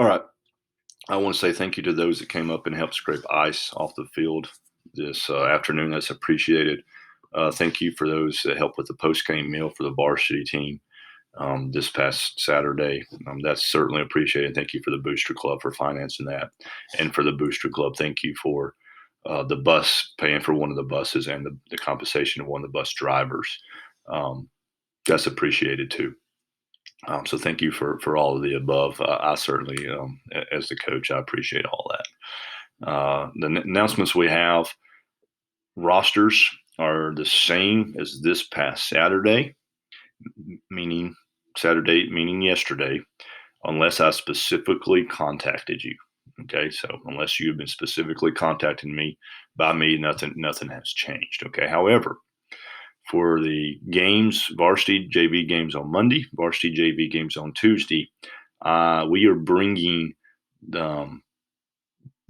All right. I want to say thank you to those that came up and helped scrape ice off the field this afternoon. That's appreciated. Thank you for those that helped with the post game meal for the varsity team this past Saturday. That's certainly appreciated. Thank you for the Booster Club for financing that. And for the Booster Club, thank you for the bus, paying for one of the buses and the compensation of one of the bus drivers. Um, that's appreciated too. So thank you for all of the above. I certainly, as the coach, I appreciate all that. The announcements we have, rosters are the same as this past Saturday, meaning meaning yesterday, unless I specifically contacted you. Okay, so unless you've been specifically contacting me by me, nothing has changed. Okay, however, for the games, varsity JV games on Monday, varsity JV games on Tuesday, we are bringing um,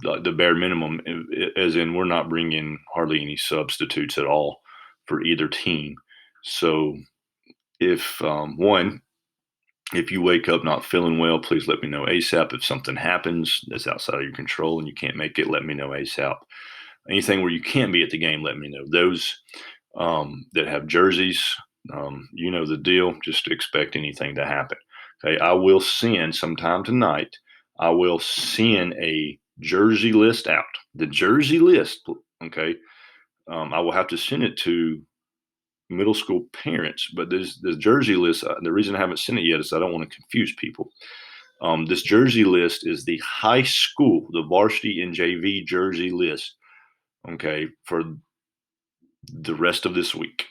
the bare minimum, as in we're not bringing hardly any substitutes at all for either team. So if if you wake up not feeling well, please let me know ASAP. If something happens that's outside of your control and you can't make it, let me know ASAP. Anything where you can't be at the game, let me know. Those that have jerseys, you know the deal. Just expect anything to happen. Okay, I will send sometime tonight. I will send a jersey list out. The jersey list. Okay, I will have to send it to middle school parents, but there's the jersey list. The reason I haven't sent it yet is I don't want to confuse people. This jersey list is the high school, the varsity and JV jersey list. Okay, for the rest of this week.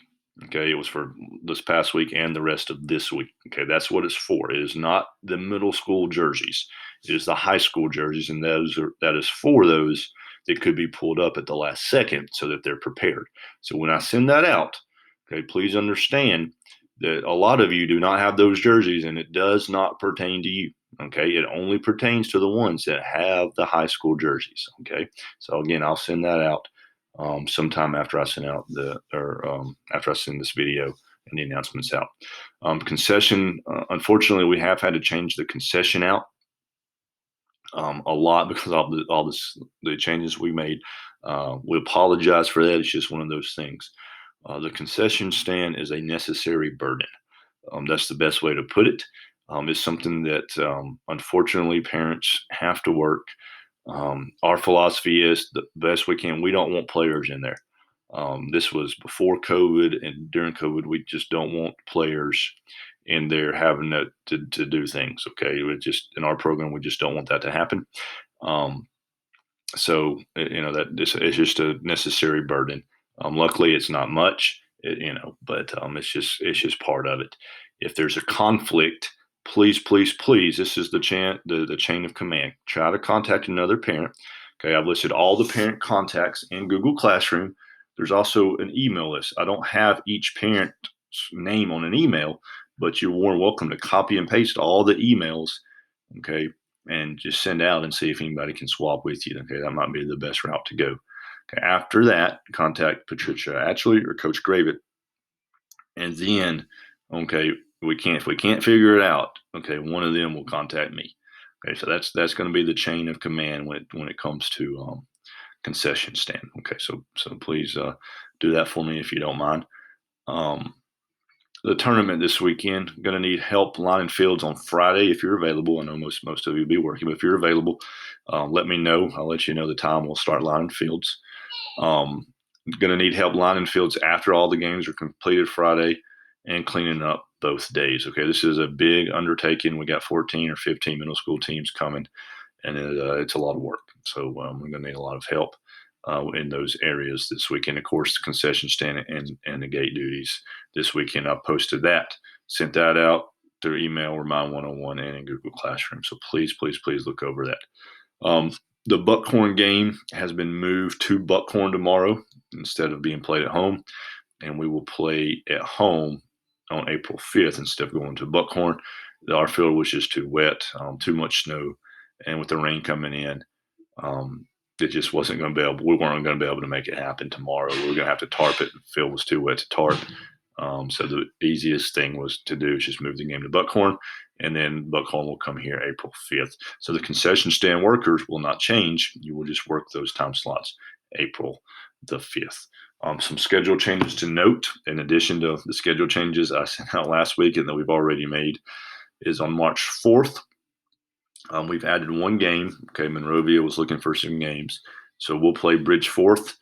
Okay, it was for this past week and the rest of this week. Okay, that's what it's for. It is not the middle school jerseys. It is the high school jerseys, and that is for those that could be pulled up at the last second so that they're prepared. So when I send that out, okay, please understand that a lot of you do not have those jerseys, and it does not pertain to you. Okay, it only pertains to the ones that have the high school jerseys. Okay, so again, I'll send that out sometime after I send out after I send this video and the announcements out. Concession, unfortunately, we have had to change the concession out a lot because of the changes we made. We apologize for that. It's just one of those things. The concession stand is a necessary burden. That's the best way to put it. It's something that unfortunately parents have to work. Our philosophy is the best we can. We don't want players in there. This was before COVID, and during COVID, we just don't want players in there having to do things. Okay, we just in our program, we just don't want that to happen. Um, so you know that it's just a necessary burden. Luckily, it's not much, but it's just part of it. If there's a conflict, please, please, please, this is the chain of command. Try to contact another parent. Okay, I've listed all the parent contacts in Google Classroom. There's also an email list. I don't have each parent's name on an email, but you're more welcome to copy and paste all the emails. Okay, and just send out and see if anybody can swap with you. Okay, that might be the best route to go. Okay, after that, contact Patricia Atchley or Coach Gravett, and then, okay, if we can't figure it out, okay, one of them will contact me. Okay, so that's going to be the chain of command when it comes to concession stand. Okay, so please do that for me if you don't mind. Um, the tournament this weekend. Going to need help lining fields on Friday if you're available. I know most of you will be working, but if you're available, let me know. I'll let you know the time we'll start lining fields. Going to need help lining fields after all the games are completed Friday and cleaning up both days. Okay, this is a big undertaking. We got 14 or 15 middle school teams coming, and it's a lot of work. So we're going to need a lot of help in those areas this weekend. Of course, the concession stand and the gate duties this weekend. I posted that, sent that out through email, Remind 101, and in Google Classroom. So please, please, please look over that. The Buckhorn game has been moved to Buckhorn tomorrow instead of being played at home, and we will play at home on April 5th instead of going to Buckhorn. Our field was just too wet, too much snow, and with the rain coming in, it just wasn't going to be able. We weren't going to be able to make it happen tomorrow. We were going to have to tarp it. The field was too wet to tarp. So the easiest thing was to do is just move the game to Buckhorn, and then Buckhorn will come here April 5th. So the concession stand workers will not change. You will just work those time slots April the 5th. Some schedule changes to note, in addition to the schedule changes I sent out last week and that we've already made, is on March 4th. We've added one game. Okay, Monrovia was looking for some games. So we'll play Bridgeforth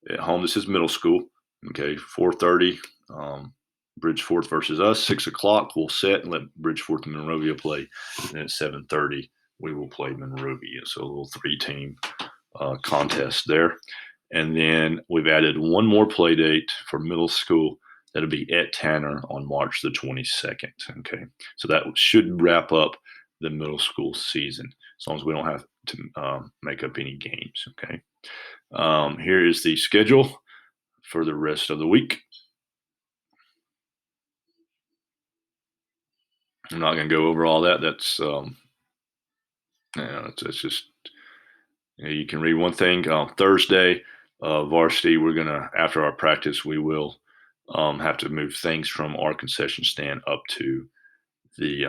at home. This is middle school. Okay, 4:30. Bridgeforth versus us. 6 o'clock. We'll set and let Bridgeforth and Monrovia play. And at 7:30, we will play Monrovia. So a little three-team contest there. And then we've added one more play date for middle school. That'll be at Tanner on March the 22nd. Okay, so that should wrap up the middle school season, as long as we don't have to make up any games. Okay, here is the schedule for the rest of the week. I'm not going to go over all that. That's it's just, you can read one thing. Thursday, varsity, we're gonna, after our practice, we will have to move things from our concession stand up to the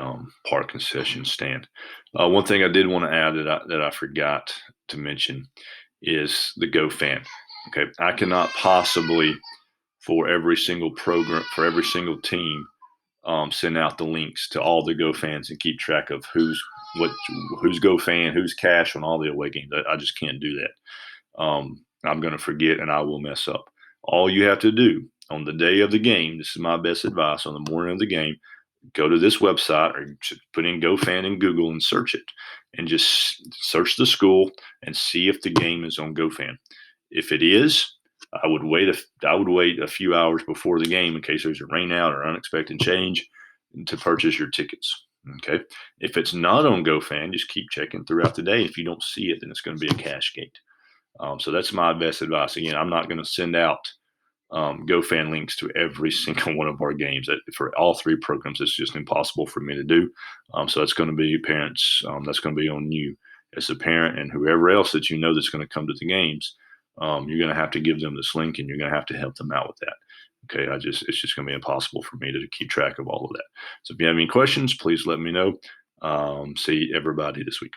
park concession stand. One thing I did want to add that I forgot to mention is the GoFan. Okay, I cannot possibly, for every single program, for every single team, send out the links to all the GoFans and keep track of who's GoFan, who's cash on all the away games. I just can't do that. I'm going to forget and I will mess up. All you have to do on the day of the game, this is my best advice, on the morning of the game, go to this website or put in GoFan in Google and search it, and just search the school and see if the game is on GoFan. If it is, I would wait a few hours before the game in case there's a rain out or unexpected change to purchase your tickets. Okay. If it's not on GoFan, just keep checking throughout the day. If you don't see it, then it's going to be a cash gate. So that's my best advice. Again, I'm not going to send out GoFan links to every single one of our games. For all three programs, it's just impossible for me to do. So that's going to be parents. That's going to be on you as a parent, and whoever else that you know that's going to come to the games. You're going to have to give them this link, and you're going to have to help them out with that. Okay, it's just going to be impossible for me to keep track of all of that. So if you have any questions, please let me know. See everybody this week.